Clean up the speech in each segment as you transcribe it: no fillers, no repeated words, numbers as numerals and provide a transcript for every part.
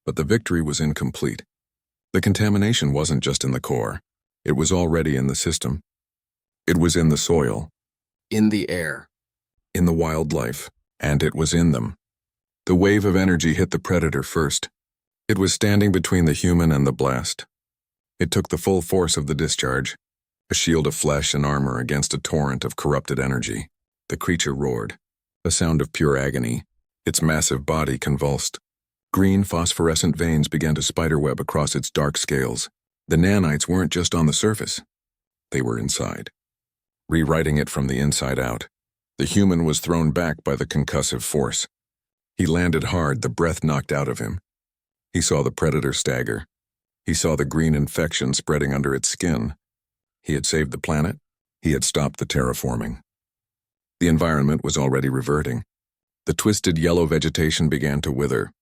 But the victory was incomplete. The contamination wasn't just in the core. It was already in the system. It was in the soil, In the air. in the wildlife, and it was in them. The wave of energy hit the predator first. It was standing between the human and the blast. It took the full force of the discharge, a shield of flesh and armor against a torrent of corrupted energy. The creature roared, a sound of pure agony. Its massive body convulsed. Green phosphorescent veins began to spiderweb across its dark scales. The nanites weren't just on the surface. They were inside, rewriting it from the inside out. The human was thrown back by the concussive force. He landed hard, the breath knocked out of him. He saw the predator stagger. He saw the green infection spreading under its skin. He had saved the planet. He had stopped the terraforming. The environment was already reverting. The twisted yellow vegetation began to wither.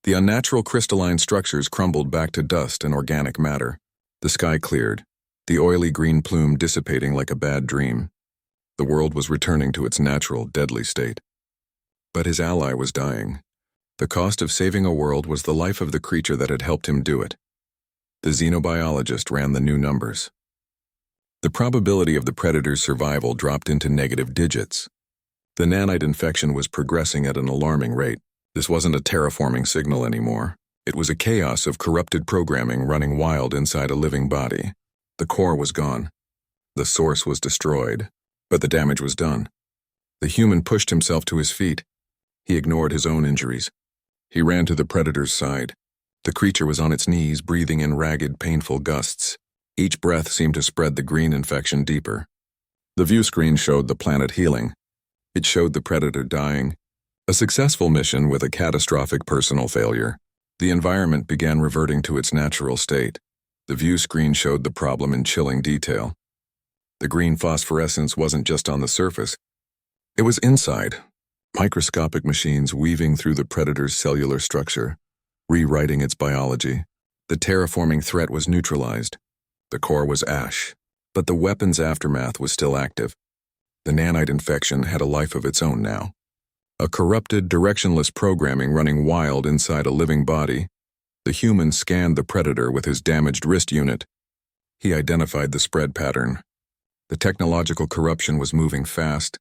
The unnatural crystalline structures crumbled back to dust and organic matter. The sky cleared, the oily green plume dissipating like a bad dream. The world was returning to its natural, deadly state. But his ally was dying. The cost of saving a world was the life of the creature that had helped him do it. The xenobiologist ran the new numbers. The probability of the predator's survival dropped into negative digits. The nanite infection was progressing at an alarming rate. This wasn't a terraforming signal anymore. It was a chaos of corrupted programming running wild inside a living body. The core was gone. The source was destroyed, but the damage was done. The human pushed himself to his feet. He ignored his own injuries. He ran to the predator's side. The creature was on its knees, breathing in ragged, painful gusts. Each breath seemed to spread the green infection deeper. The view screen showed the planet healing. It showed the predator dying. A successful mission with a catastrophic personal failure. The environment began reverting to its natural state. The view screen showed the problem in chilling detail. The green phosphorescence wasn't just on the surface. It was inside, microscopic machines weaving through the predator's cellular structure, rewriting its biology. The terraforming threat was neutralized. The core was ash, but the weapon's aftermath was still active. The nanite infection had a life of its own now. A corrupted, directionless programming running wild inside a living body. The human scanned the predator with his damaged wrist unit. He identified the spread pattern. The technological corruption was moving fast.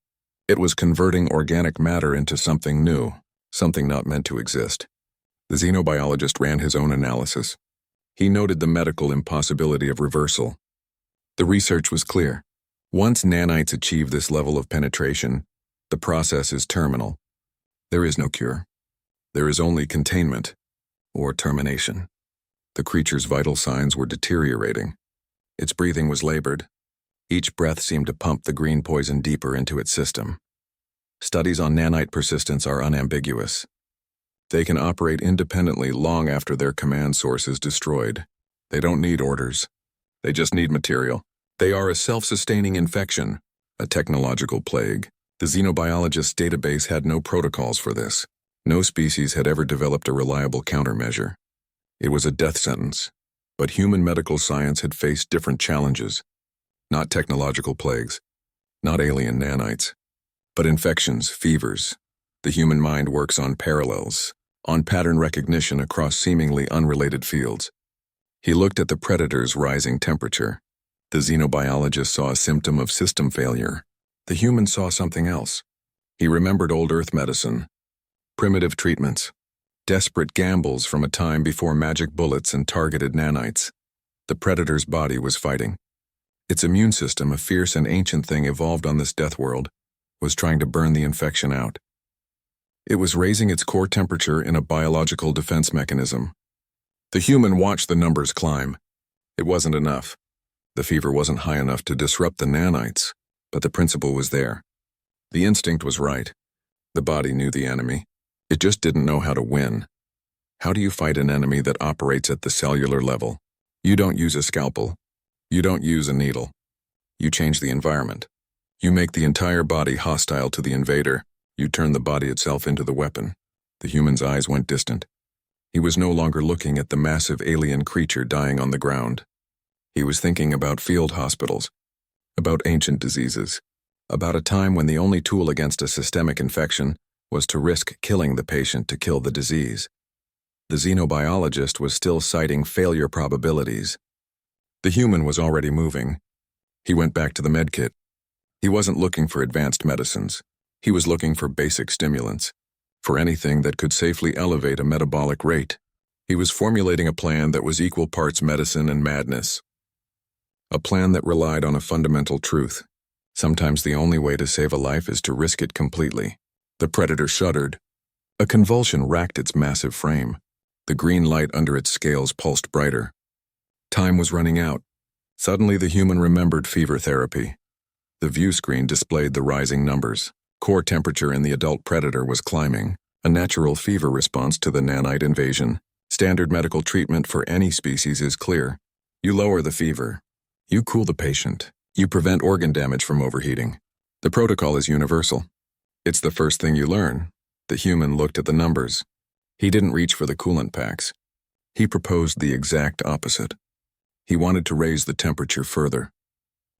It was converting organic matter into something new, something not meant to exist. The xenobiologist ran his own analysis. He noted the medical impossibility of reversal. The research was clear. Once nanites achieve this level of penetration, the process is terminal. There is no cure. There is only containment, or termination. The creature's vital signs were deteriorating. Its breathing was labored. Each breath seemed to pump the green poison deeper into its system. Studies on nanite persistence are unambiguous. They can operate independently long after their command source is destroyed. They don't need orders. They just need material. They are a self-sustaining infection, a technological plague. The xenobiologist's database had no protocols for this. No species had ever developed a reliable countermeasure. It was a death sentence. But human medical science had faced different challenges. Not technological plagues, not alien nanites, but infections, fevers. The human mind works on parallels, on pattern recognition across seemingly unrelated fields. He looked at the predator's rising temperature. The xenobiologist saw a symptom of system failure. The human saw something else. He remembered old Earth medicine, primitive treatments, desperate gambles from a time before magic bullets and targeted nanites. The predator's body was fighting. Its immune system, a fierce and ancient thing evolved on this death world, was trying to burn the infection out. It was raising its core temperature in a biological defense mechanism. The human watched the numbers climb. It wasn't enough. The fever wasn't high enough to disrupt the nanites, but the principle was there. The instinct was right. The body knew the enemy. It just didn't know how to win. How do you fight an enemy that operates at the cellular level? You don't use a scalpel. You don't use a needle. You change the environment. You make the entire body hostile to the invader. You turn the body itself into the weapon. The human's eyes went distant. He was no longer looking at the massive alien creature dying on the ground. He was thinking about field hospitals, about ancient diseases, about a time when the only tool against a systemic infection was to risk killing the patient to kill the disease. The xenobiologist was still citing failure probabilities. The human was already moving. He went back to the medkit. He wasn't looking for advanced medicines. He was looking for basic stimulants, for anything that could safely elevate a metabolic rate. He was formulating a plan that was equal parts medicine and madness. A plan that relied on a fundamental truth. Sometimes the only way to save a life is to risk it completely. The predator shuddered. A convulsion racked its massive frame. The green light under its scales pulsed brighter. Time was running out. Suddenly the human remembered fever therapy. The view screen displayed the rising numbers. Core temperature in the adult predator was climbing, a natural fever response to the nanite invasion. Standard medical treatment for any species is clear. You lower the fever. You cool the patient. You prevent organ damage from overheating. The protocol is universal. It's the first thing you learn. The human looked at the numbers. He didn't reach for the coolant packs. He proposed the exact opposite. He wanted to raise the temperature further.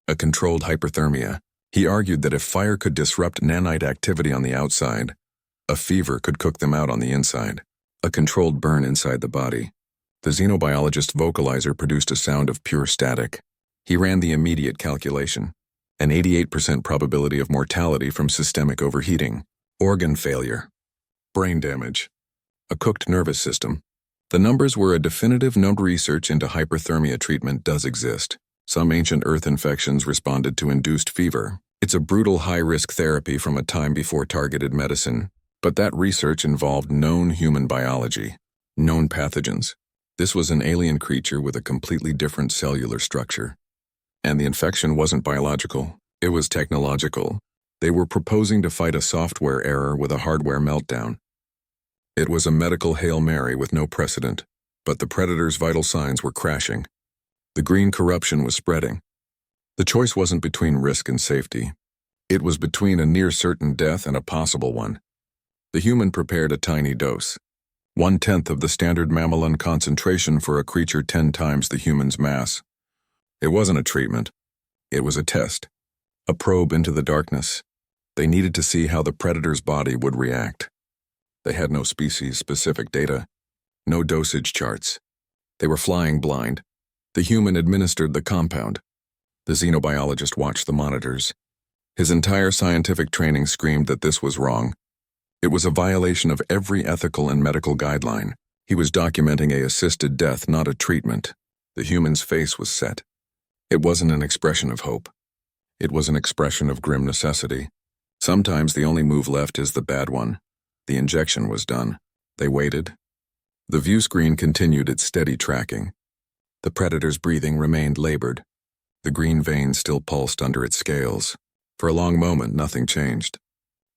A controlled hyperthermia. He argued that if fire could disrupt nanite activity on the outside, a fever could cook them out on the inside. A controlled burn inside the body. The xenobiologist vocalizer produced a sound of pure static. He ran the immediate calculation. An 88% probability of mortality from systemic overheating. Organ failure. Brain damage. A cooked nervous system. The numbers were a definitive note. Research into hyperthermia treatment does exist. Some ancient Earth infections responded to induced fever. It's a brutal high-risk therapy from a time before targeted medicine. But that research involved known human biology, known pathogens. This was an alien creature with a completely different cellular structure. And the infection wasn't biological, it was technological. They were proposing to fight a software error with a hardware meltdown. It was a medical Hail Mary with no precedent, but the predator's vital signs were crashing. The green corruption was spreading. The choice wasn't between risk and safety. It was between a near-certain death and a possible one. The human prepared a tiny dose, 1/10 of the standard mammalian concentration for a creature 10 times the human's mass. It wasn't a treatment. It was a test, a probe into the darkness. They needed to see how the predator's body would react. They had no species-specific data, no dosage charts. They were flying blind. The human administered the compound. The xenobiologist watched the monitors. His entire scientific training screamed that this was wrong. It was a violation of every ethical and medical guideline. He was documenting an assisted death, not a treatment. The human's face was set. It wasn't an expression of hope. It was an expression of grim necessity. Sometimes the only move left is the bad one. The injection was done. They waited. The view screen continued its steady tracking. The predator's breathing remained labored. The green vein still pulsed under its scales. For a long moment, nothing changed.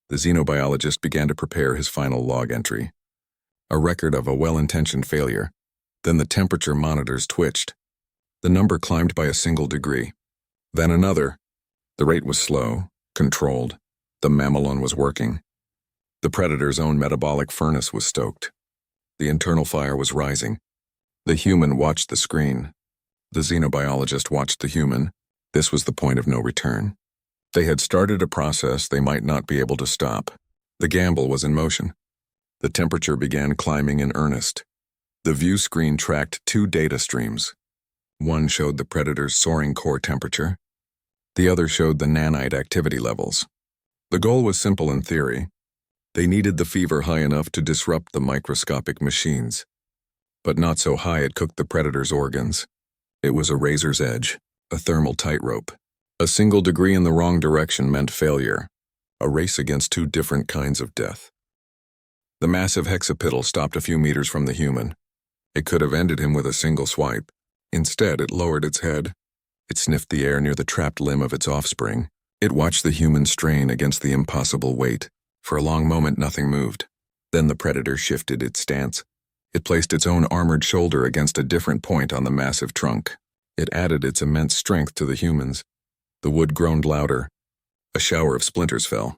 The xenobiologist began to prepare his final log entry. A record of a well-intentioned failure. Then the temperature monitors twitched. The number climbed by a single degree. Then another. The rate was slow, controlled. The mammalian was working. The predator's own metabolic furnace was stoked. The internal fire was rising. The human watched the screen. The xenobiologist watched the human. This was the point of no return. They had started a process they might not be able to stop. The gamble was in motion. The temperature began climbing in earnest. The view screen tracked 2 data streams. One showed the predator's soaring core temperature. The other showed the nanite activity levels. The goal was simple in theory. They needed the fever high enough to disrupt the microscopic machines, but not so high it cooked the predator's organs. It was a razor's edge, a thermal tightrope. A single degree in the wrong direction meant failure, a race against 2 different kinds of death. The massive hexapitl stopped a few meters from the human. It could have ended him with a single swipe. Instead, it lowered its head. It sniffed the air near the trapped limb of its offspring. It watched the human strain against the impossible weight. For a long moment, nothing moved. Then the predator shifted its stance. It placed its own armored shoulder against a different point on the massive trunk. It added its immense strength to the human's. The wood groaned louder. A shower of splinters fell.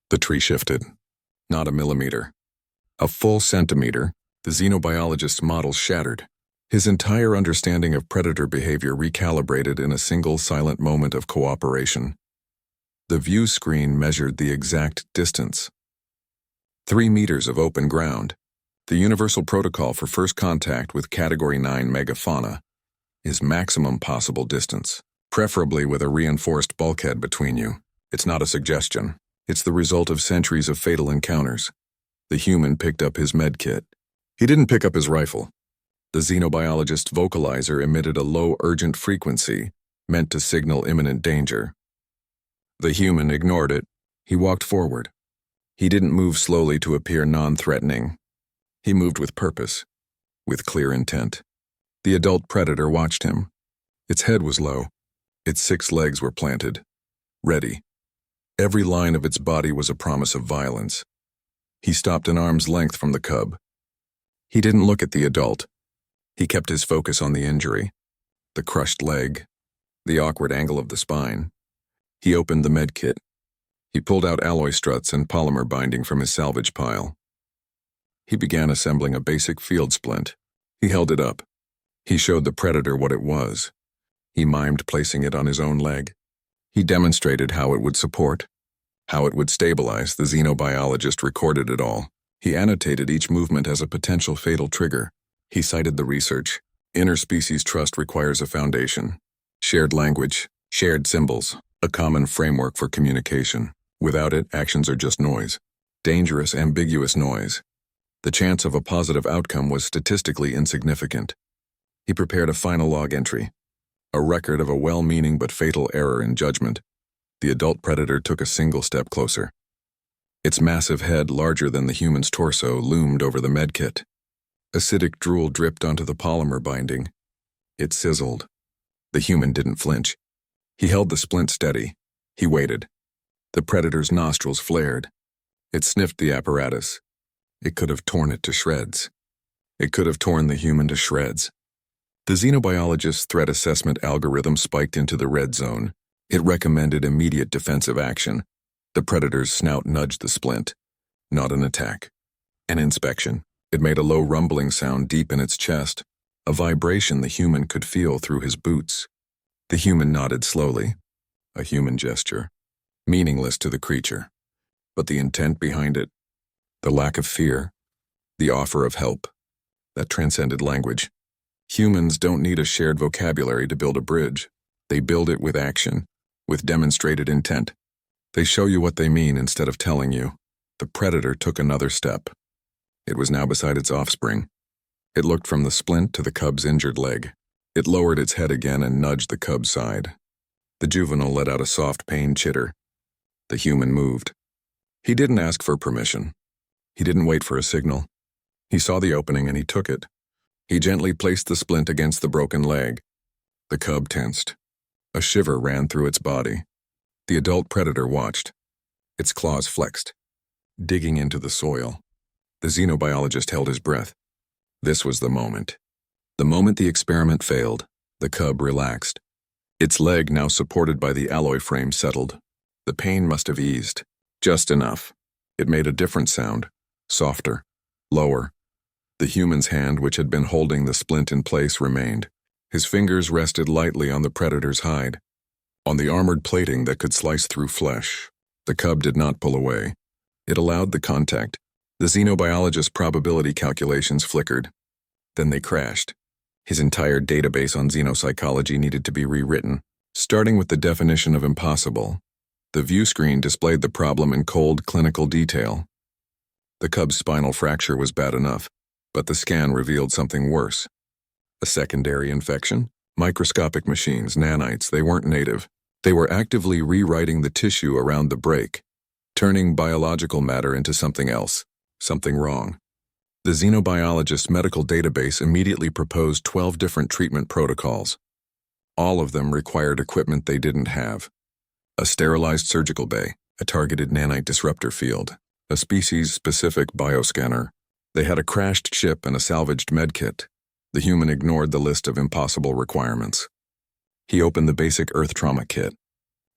The tree shifted. Not a millimeter. A full centimeter. The xenobiologist's model shattered. His entire understanding of predator behavior recalibrated in a single silent moment of cooperation. The view screen measured the exact distance. 3 meters of open ground. The universal protocol for first contact with Category 9 megafauna is maximum possible distance, preferably with a reinforced bulkhead between you. It's not a suggestion. It's the result of centuries of fatal encounters. The human picked up his medkit. He didn't pick up his rifle. The xenobiologist's vocalizer emitted a low urgent frequency meant to signal imminent danger. The human ignored it. He walked forward. He didn't move slowly to appear non-threatening. He moved with purpose, with clear intent. The adult predator watched him. Its head was low. Its 6 legs were planted, ready. Every line of its body was a promise of violence. He stopped an arm's length from the cub. He didn't look at the adult. He kept his focus on the injury, the crushed leg, the awkward angle of the spine. He opened the medkit. He pulled out alloy struts and polymer binding from his salvage pile. He began assembling a basic field splint. He held it up. He showed the predator what it was. He mimed placing it on his own leg. He demonstrated how it would support, how it would stabilize. The xenobiologist recorded it all. He annotated each movement as a potential fatal trigger. He cited the research. Interspecies trust requires a foundation. Shared language, shared symbols, a common framework for communication. Without it, actions are just noise. Dangerous, ambiguous noise. The chance of a positive outcome was statistically insignificant. He prepared a final log entry, a record of a well-meaning but fatal error in judgment. The adult predator took a single step closer. Its massive head, larger than the human's torso, loomed over the medkit. Acidic drool dripped onto the polymer binding. It sizzled. The human didn't flinch. He held the splint steady. He waited. The predator's nostrils flared. It sniffed the apparatus. It could have torn it to shreds. It could have torn the human to shreds. The xenobiologist's threat assessment algorithm spiked into the red zone. It recommended immediate defensive action. The predator's snout nudged the splint. Not an attack. An inspection. It made a low rumbling sound deep in its chest, a vibration the human could feel through his boots. The human nodded slowly. A human gesture. Meaningless to the creature. But the intent behind it, the lack of fear, the offer of help, that transcended language. Humans don't need a shared vocabulary to build a bridge. They build it with action, with demonstrated intent. They show you what they mean instead of telling you. The predator took another step. It was now beside its offspring. It looked from the splint to the cub's injured leg. It lowered its head again and nudged the cub's side. The juvenile let out a soft pained chitter. The human moved. He didn't ask for permission. He didn't wait for a signal. He saw the opening and he took it. He gently placed the splint against the broken leg. The cub tensed. A shiver ran through its body. The adult predator watched. Its claws flexed, digging into the soil. The xenobiologist held his breath. This was the moment. The moment the experiment failed, the cub relaxed. Its leg, now supported by the alloy frame, settled. The pain must have eased. Just enough. It made a different sound. Softer. Lower. The human's hand, which had been holding the splint in place, remained. His fingers rested lightly on the predator's hide, on the armored plating that could slice through flesh. The cub did not pull away. It allowed the contact. The xenobiologist's probability calculations flickered. Then they crashed. His entire database on xenopsychology needed to be rewritten, starting with the definition of impossible. The view screen displayed the problem in cold, clinical detail. The cub's spinal fracture was bad enough, but the scan revealed something worse. A secondary infection? Microscopic machines, nanites, they weren't native. They were actively rewriting the tissue around the break, turning biological matter into something else, something wrong. The xenobiologist's medical database immediately proposed 12 different treatment protocols. All of them required equipment they didn't have. A sterilized surgical bay, a targeted nanite disruptor field, a species-specific bioscanner. They had a crashed ship and a salvaged medkit. The human ignored the list of impossible requirements. He opened the basic Earth trauma kit.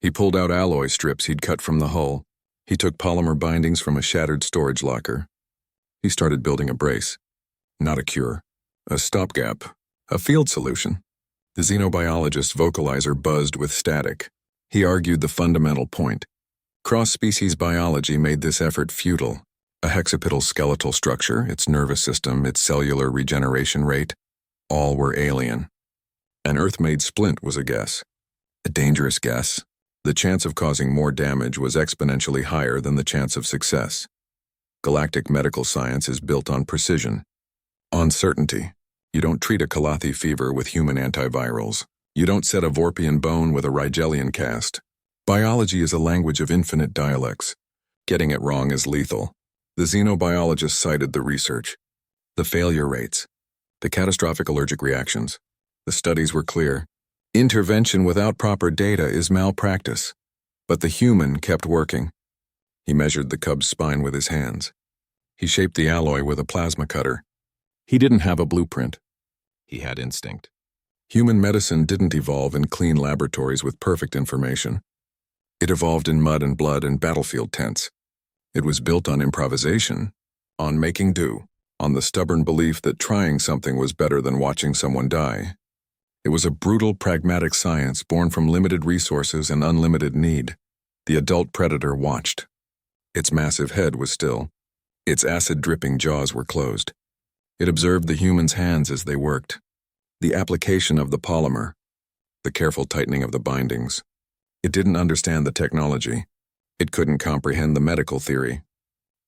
He pulled out alloy strips he'd cut from the hull. He took polymer bindings from a shattered storage locker. He started building a brace. Not a cure. A stopgap. A field solution. The xenobiologist's vocalizer buzzed with static. He argued the fundamental point. Cross-species biology made this effort futile. A hexapedal skeletal structure, its nervous system, its cellular regeneration rate, all were alien. An Earth-made splint was a guess. A dangerous guess. The chance of causing more damage was exponentially higher than the chance of success. Galactic medical science is built on precision. On certainty. You don't treat a Calathi fever with human antivirals. You don't set a Vorpian bone with a Rigelian cast. Biology is a language of infinite dialects. Getting it wrong is lethal. The xenobiologists cited the research, the failure rates, the catastrophic allergic reactions. The studies were clear. Intervention without proper data is malpractice. But the human kept working. He measured the cub's spine with his hands. He shaped the alloy with a plasma cutter. He didn't have a blueprint. He had instinct. Human medicine didn't evolve in clean laboratories with perfect information. It evolved in mud and blood and battlefield tents. It was built on improvisation, on making do, on the stubborn belief that trying something was better than watching someone die. It was a brutal, pragmatic science born from limited resources and unlimited need. The adult predator watched. Its massive head was still. Its acid-dripping jaws were closed. It observed the human's hands as they worked. The application of the polymer. The careful tightening of the bindings. It didn't understand the technology. It couldn't comprehend the medical theory.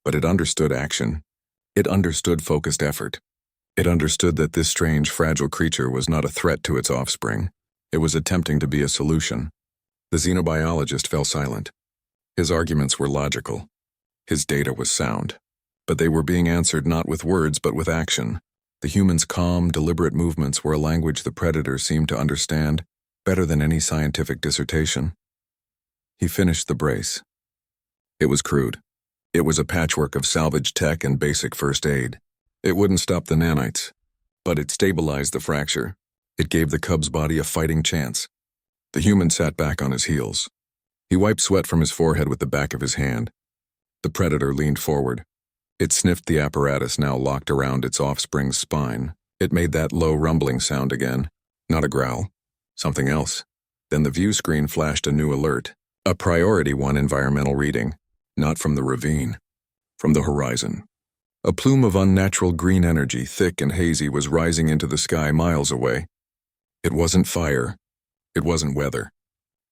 But it understood action. It understood focused effort. It understood that this strange, fragile creature was not a threat to its offspring. It was attempting to be a solution. The xenobiologist fell silent. His arguments were logical. His data was sound. But they were being answered not with words but with action. The human's calm, deliberate movements were a language the predator seemed to understand better than any scientific dissertation. He finished the brace. It was crude. It was a patchwork of salvage tech and basic first aid. It wouldn't stop the nanites, but it stabilized the fracture. It gave the cub's body a fighting chance. The human sat back on his heels. He wiped sweat from his forehead with the back of his hand. The predator leaned forward. It sniffed the apparatus now locked around its offspring's spine. It made that low rumbling sound again. Not a growl. Something else. Then the view screen flashed a new alert. A Priority 1 environmental reading. Not from the ravine. From the horizon. A plume of unnatural green energy, thick and hazy, was rising into the sky miles away. It wasn't fire. It wasn't weather.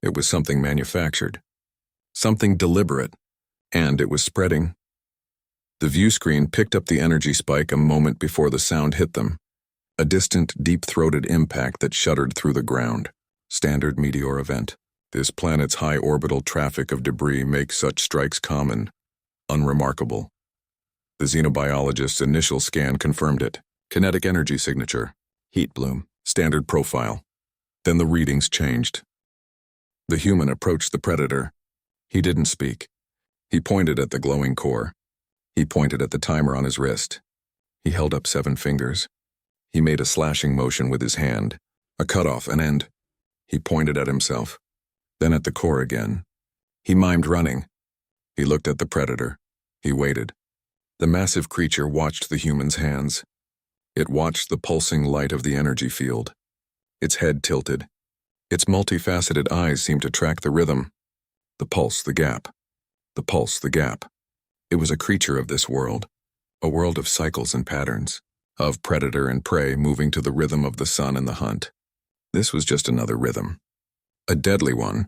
It was something manufactured. Something deliberate. And it was spreading. The view screen picked up the energy spike a moment before the sound hit them. A distant, deep-throated impact that shuddered through the ground. Standard meteor event. This planet's high orbital traffic of debris makes such strikes common. Unremarkable. The xenobiologist's initial scan confirmed it. Kinetic energy signature. Heat bloom. Standard profile. Then the readings changed. The human approached the predator. He didn't speak. He pointed at the glowing core. He pointed at the timer on his wrist. He held up 7 fingers. He made a slashing motion with his hand. A cutoff, an end. He pointed at himself. Then at the core again. He mimed running. He looked at the predator. He waited. The massive creature watched the human's hands. It watched the pulsing light of the energy field. Its head tilted. Its multifaceted eyes seemed to track the rhythm. The pulse, the gap. The pulse, the gap. It was a creature of this world. A world of cycles and patterns. Of predator and prey moving to the rhythm of the sun and the hunt. This was just another rhythm. A deadly one,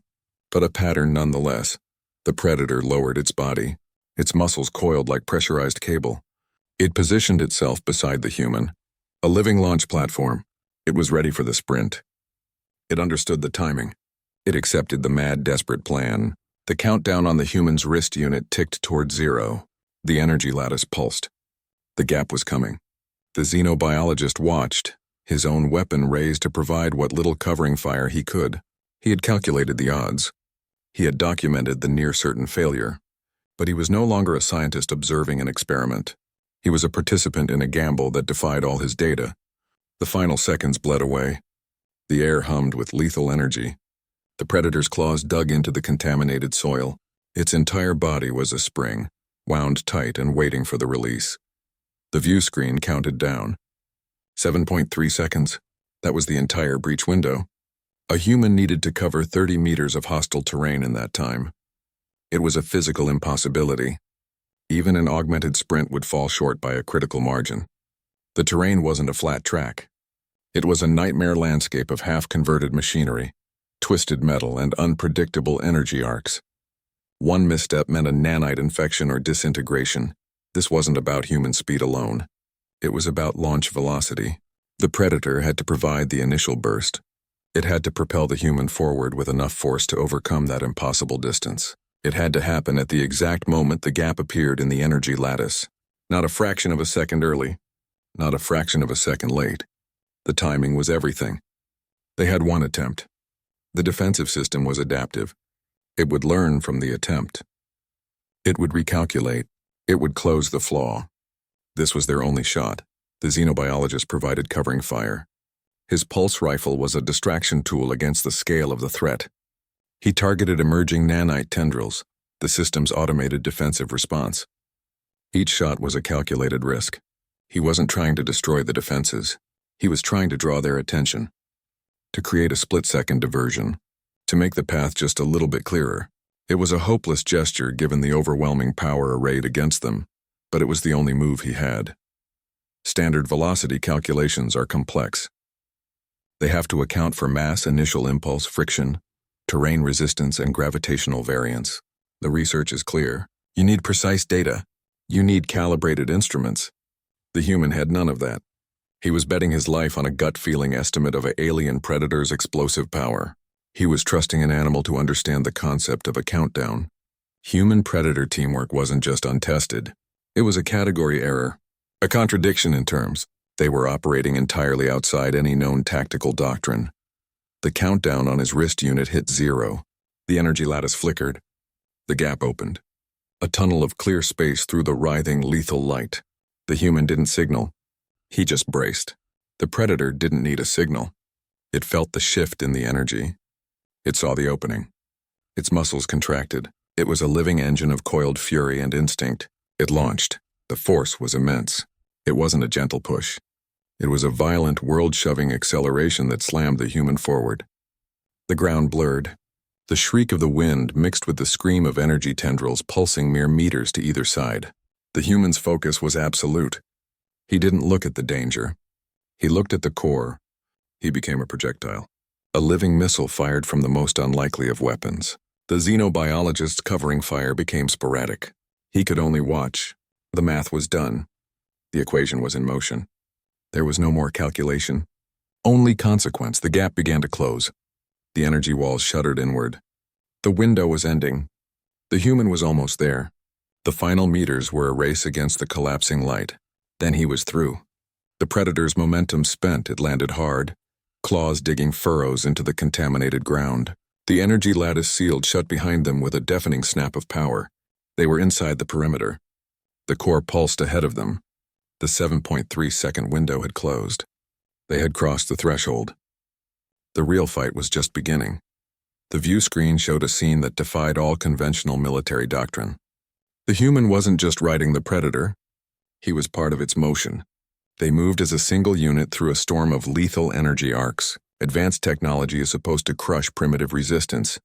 but a pattern nonetheless. The predator lowered its body. Its muscles coiled like pressurized cable. It positioned itself beside the human. A living launch platform. It was ready for the sprint. It understood the timing. It accepted the mad, desperate plan. The countdown on the human's wrist unit ticked toward 0. The energy lattice pulsed. The gap was coming. The xenobiologist watched, his own weapon raised to provide what little covering fire he could. He had calculated the odds. He had documented the near-certain failure. But he was no longer a scientist observing an experiment. He was a participant in a gamble that defied all his data. The final seconds bled away. The air hummed with lethal energy. The predator's claws dug into the contaminated soil. Its entire body was a spring, wound tight and waiting for the release. The view screen counted down. 7.3 seconds. That was the entire breach window. A human needed to cover 30 meters of hostile terrain in that time. It was a physical impossibility. Even an augmented sprint would fall short by a critical margin. The terrain wasn't a flat track. It was a nightmare landscape of half-converted machinery, twisted metal, and unpredictable energy arcs. One misstep meant a nanite infection or disintegration. This wasn't about human speed alone. It was about launch velocity. The Predator had to provide the initial burst. It had to propel the human forward with enough force to overcome that impossible distance. It had to happen at the exact moment the gap appeared in the energy lattice. Not a fraction of a second early, not a fraction of a second late. The timing was everything. They had one attempt. The defensive system was adaptive. It would learn from the attempt. It would recalculate. It would close the flaw. This was their only shot. The xenobiologist provided covering fire. His pulse rifle was a distraction tool against the scale of the threat. He targeted emerging nanite tendrils, the system's automated defensive response. Each shot was a calculated risk. He wasn't trying to destroy the defenses. He was trying to draw their attention, to create a split-second diversion, to make the path just a little bit clearer. It was a hopeless gesture given the overwhelming power arrayed against them, but it was the only move he had. Standard velocity calculations are complex. They have to account for mass, initial impulse, friction, terrain resistance, and gravitational variance. The research is clear. You need precise data. You need calibrated instruments. The human had none of that. He was betting his life on a gut-feeling estimate of an alien predator's explosive power. He was trusting an animal to understand the concept of a countdown. Human-predator teamwork wasn't just untested. It was a category error, a contradiction in terms. They were operating entirely outside any known tactical doctrine. The countdown on his wrist unit hit 0. The energy lattice flickered. The gap opened. A tunnel of clear space through the writhing, lethal light. The human didn't signal. He just braced. The Predator didn't need a signal. It felt the shift in the energy. It saw the opening. Its muscles contracted. It was a living engine of coiled fury and instinct. It launched. The force was immense. It wasn't a gentle push. It was a violent, world-shoving acceleration that slammed the human forward. The ground blurred. The shriek of the wind mixed with the scream of energy tendrils pulsing mere meters to either side. The human's focus was absolute. He didn't look at the danger. He looked at the core. He became a projectile. A living missile fired from the most unlikely of weapons. The xenobiologist's covering fire became sporadic. He could only watch. The math was done. The equation was in motion. There was no more calculation. Only consequence. The gap began to close. The energy walls shuddered inward. The window was ending. The human was almost there. The final meters were a race against the collapsing light. Then he was through. The Predator's momentum spent. It landed hard, claws digging furrows into the contaminated ground. The energy lattice sealed shut behind them with a deafening snap of power. They were inside the perimeter. The core pulsed ahead of them. The 7.3-second window had closed. They had crossed the threshold. The real fight was just beginning. The view screen showed a scene that defied all conventional military doctrine. The human wasn't just riding the Predator. He was part of its motion. They moved as a single unit through a storm of lethal energy arcs. Advanced technology is supposed to crush primitive resistance.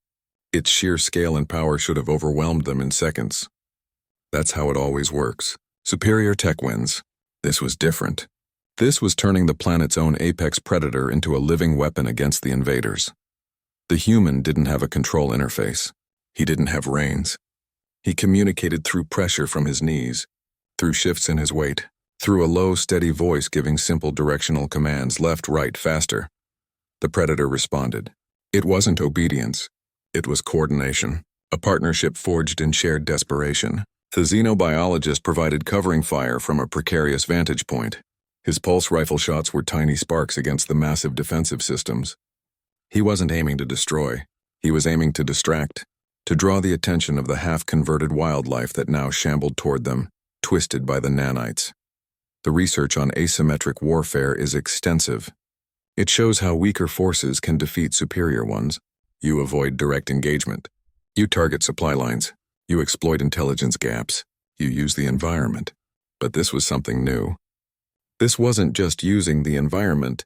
Its sheer scale and power should have overwhelmed them in seconds. That's how it always works. Superior tech wins. This was different. This was turning the planet's own apex predator into a living weapon against the invaders. The human didn't have a control interface. He didn't have reins. He communicated through pressure from his knees, through shifts in his weight, through a low, steady voice giving simple directional commands: left, right, faster. The Predator responded. It wasn't obedience. It was coordination, a partnership forged in shared desperation. The xenobiologist provided covering fire from a precarious vantage point. His pulse rifle shots were tiny sparks against the massive defensive systems. He wasn't aiming to destroy. He was aiming to distract, to draw the attention of the half-converted wildlife that now shambled toward them, twisted by the nanites. The research on asymmetric warfare is extensive. It shows how weaker forces can defeat superior ones. You avoid direct engagement. You target supply lines. You exploit intelligence gaps. You use the environment. But this was something new. This wasn't just using the environment.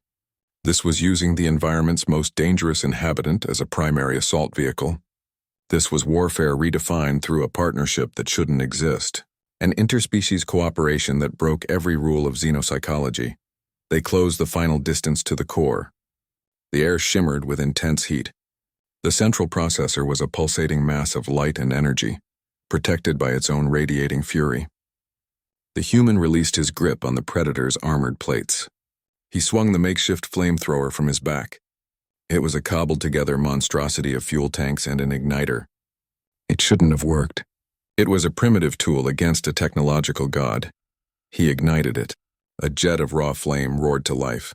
This was using the environment's most dangerous inhabitant as a primary assault vehicle. This was warfare redefined through a partnership that shouldn't exist. an interspecies cooperation that broke every rule of xenopsychology. They closed the final distance to the core. The air shimmered with intense heat. The central processor was a pulsating mass of light and energy, protected by its own radiating fury. The human released his grip on the Predator's armored plates. He swung the makeshift flamethrower from his back. It was a cobbled-together monstrosity of fuel tanks and an igniter. It shouldn't have worked. It was a primitive tool against a technological god. He ignited it. A jet of raw flame roared to life,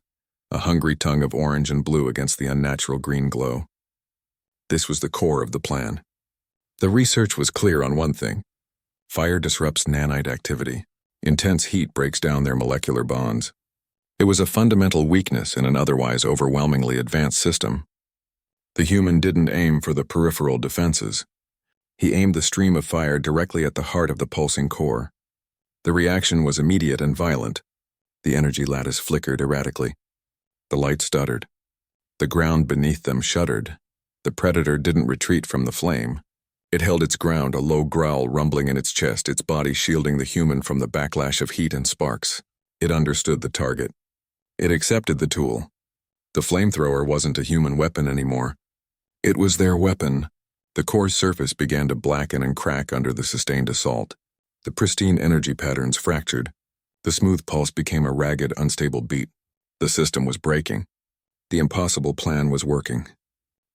a hungry tongue of orange and blue against the unnatural green glow. This was the core of the plan. The research was clear on one thing. Fire disrupts nanite activity. Intense heat breaks down their molecular bonds. It was a fundamental weakness in an otherwise overwhelmingly advanced system. The human didn't aim for the peripheral defenses. He aimed the stream of fire directly at the heart of the pulsing core. The reaction was immediate and violent. The energy lattice flickered erratically. The light stuttered. The ground beneath them shuddered. The Predator didn't retreat from the flame. It held its ground, a low growl rumbling in its chest, its body shielding the human from the backlash of heat and sparks. It understood the target. It accepted the tool. The flamethrower wasn't a human weapon anymore. It was their weapon. The core's surface began to blacken and crack under the sustained assault. The pristine energy patterns fractured. The smooth pulse became a ragged, unstable beat. The system was breaking. The impossible plan was working.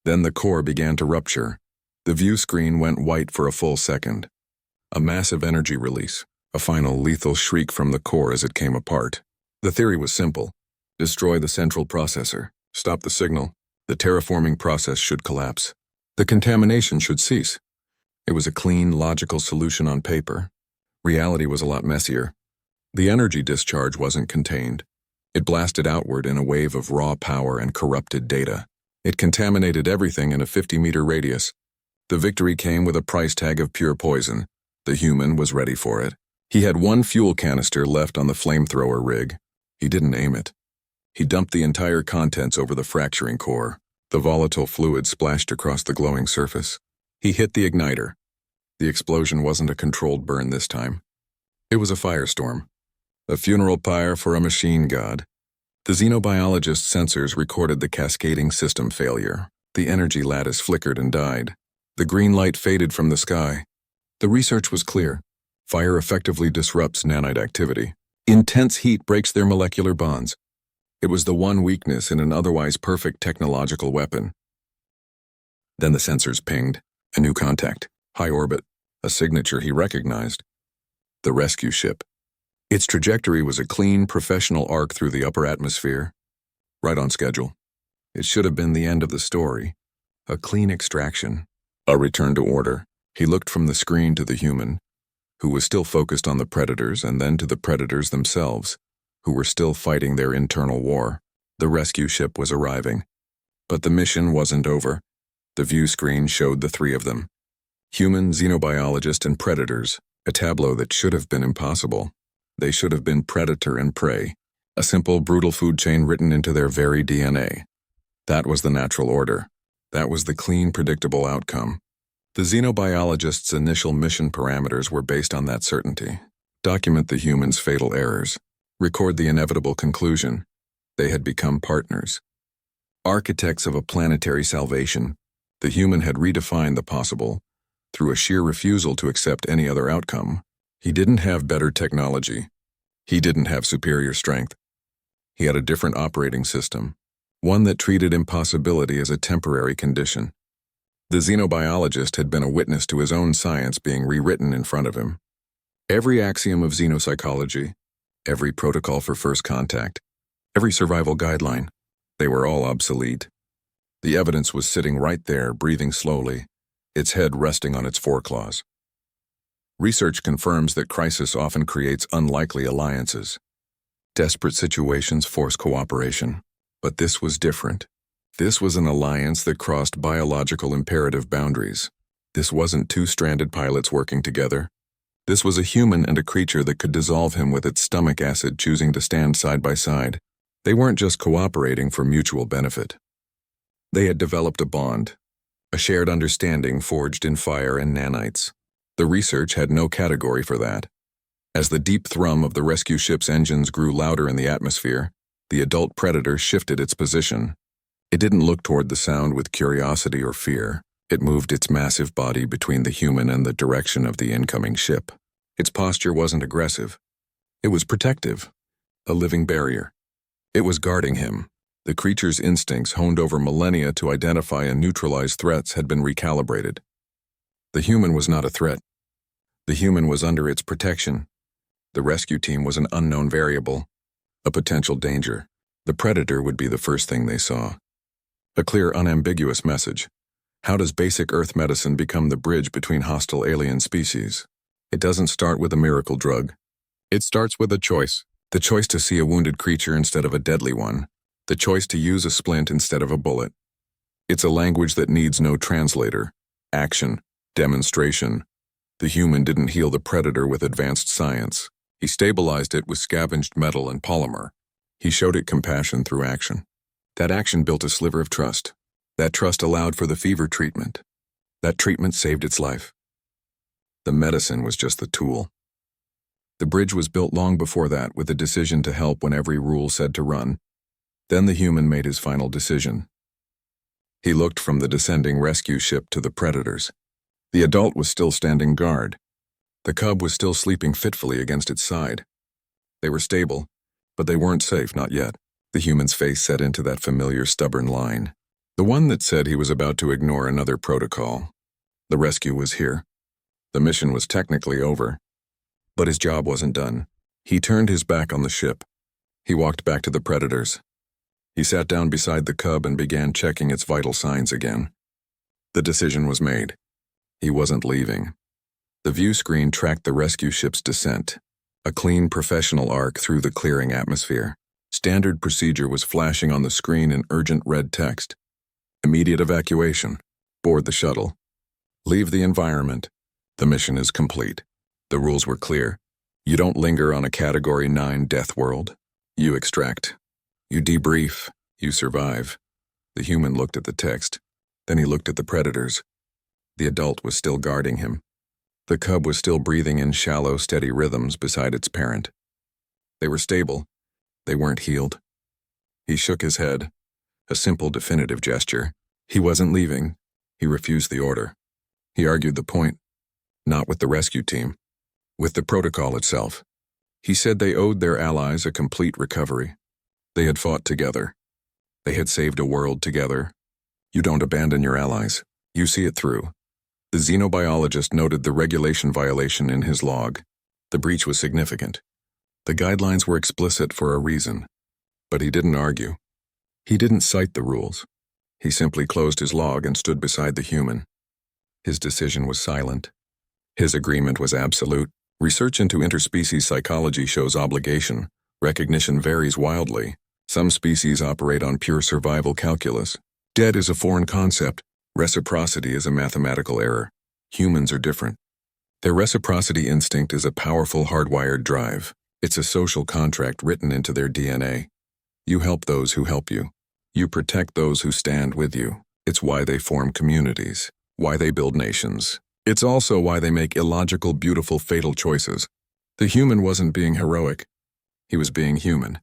Then the core began to rupture. The view screen went white for a full second. A massive energy release, a final lethal shriek from the core as it came apart. The theory was simple. Destroy the central processor. Stop the signal. The terraforming process should collapse. The contamination should cease. It was a clean, logical solution on paper. Reality was a lot messier. The energy discharge wasn't contained. It blasted outward in a wave of raw power and corrupted data. It contaminated everything in a 50-meter radius. The victory came with a price tag of pure poison. The human was ready for it. He had one fuel canister left on the flamethrower rig. He didn't aim it. He dumped the entire contents over the fracturing core. The volatile fluid splashed across the glowing surface. He hit the igniter. The explosion wasn't a controlled burn this time. It was a firestorm. A funeral pyre for a machine god. The xenobiologist's sensors recorded the cascading system failure. The energy lattice flickered and died. The green light faded from the sky. The research was clear. Fire effectively disrupts nanite activity. Intense heat breaks their molecular bonds. It was the one weakness in an otherwise perfect technological weapon. Then the sensors pinged. A new contact. High orbit. A signature he recognized. The rescue ship. Its trajectory was a clean, professional arc through the upper atmosphere. Right on schedule. It should have been the end of the story. A clean extraction. A return to order. He looked from the screen to the human, who was still focused on the Predators, and then to the Predators themselves, who were still fighting their internal war. The rescue ship was arriving. But the mission wasn't over. The view screen showed the three of them. Human, xenobiologist, and Predators, a tableau that should have been impossible. They should have been predator and prey, a simple, brutal food chain written into their very DNA. That was the natural order. That was the clean, predictable outcome. The xenobiologist's initial mission parameters were based on that certainty. Document the human's fatal errors. Record the inevitable conclusion. They had become partners. Architects of a planetary salvation, the human had redefined the possible through a sheer refusal to accept any other outcome. He didn't have better technology. He didn't have superior strength. He had a different operating system, one that treated impossibility as a temporary condition. The xenobiologist had been a witness to his own science being rewritten in front of him. Every axiom of xenopsychology, every protocol for first contact, every survival guideline, they were all obsolete. The evidence was sitting right there, breathing slowly, its head resting on its foreclaws. Research confirms that crisis often creates unlikely alliances. Desperate situations force cooperation. But this was different. This was an alliance that crossed biological imperative boundaries. This wasn't two stranded pilots working together. This was a human and a creature that could dissolve him with its stomach acid, choosing to stand side by side. They weren't just cooperating for mutual benefit. They had developed a bond, a shared understanding forged in fire and nanites. The research had no category for that. As the deep thrum of the rescue ship's engines grew louder in the atmosphere, the adult predator shifted its position. It didn't look toward the sound with curiosity or fear. It moved its massive body between the human and the direction of the incoming ship. Its posture wasn't aggressive. It was protective, a living barrier. It was guarding him. The creature's instincts, honed over millennia to identify and neutralize threats, had been recalibrated. The human was not a threat. The human was under its protection. The rescue team was an unknown variable, a potential danger. The predator would be the first thing they saw. A clear, unambiguous message. How does basic Earth medicine become the bridge between hostile alien species? It doesn't start with a miracle drug. It starts with a choice. The choice to see a wounded creature instead of a deadly one. The choice to use a splint instead of a bullet. It's a language that needs no translator. Action. Demonstration. The human didn't heal the predator with advanced science. He stabilized it with scavenged metal and polymer. He showed it compassion through action. That action built a sliver of trust. That trust allowed for the fever treatment. That treatment saved its life. The medicine was just the tool. The bridge was built long before that, with a decision to help when every rule said to run. Then the human made his final decision. He looked from the descending rescue ship to the predators. The adult was still standing guard. The cub was still sleeping fitfully against its side. They were stable, but they weren't safe, not yet. The human's face set into that familiar stubborn line. The one that said he was about to ignore another protocol. The rescue was here. The mission was technically over. But his job wasn't done. He turned his back on the ship. He walked back to the predators. He sat down beside the cub and began checking its vital signs again. The decision was made. He wasn't leaving. The view screen tracked the rescue ship's descent, a clean, professional arc through the clearing atmosphere. Standard procedure was flashing on the screen in urgent red text. Immediate evacuation. Board the shuttle. Leave the environment. The mission is complete. The rules were clear. You don't linger on a Category 9 death world. You extract. You debrief. You survive. The human looked at the text. Then he looked at the predators. The adult was still guarding him. The cub was still breathing in shallow, steady rhythms beside its parent. They were stable. They weren't healed. He shook his head. A simple, definitive gesture. He wasn't leaving. He refused the order. He argued the point. Not with the rescue team. With the protocol itself. He said they owed their allies a complete recovery. They had fought together. They had saved a world together. You don't abandon your allies. You see it through. The xenobiologist noted the regulation violation in his log. The breach was significant. The guidelines were explicit for a reason. But he didn't argue. He didn't cite the rules. He simply closed his log and stood beside the human. His decision was silent. His agreement was absolute. Research into interspecies psychology shows obligation. Recognition varies wildly. Some species operate on pure survival calculus. Dead is a foreign concept. Reciprocity is a mathematical error. Humans are different. Their reciprocity instinct is a powerful hardwired drive. It's a social contract written into their DNA. You help those who help you. You protect those who stand with you. It's why they form communities, why they build nations. It's also why they make illogical, beautiful, fatal choices. The human wasn't being heroic. He was being human.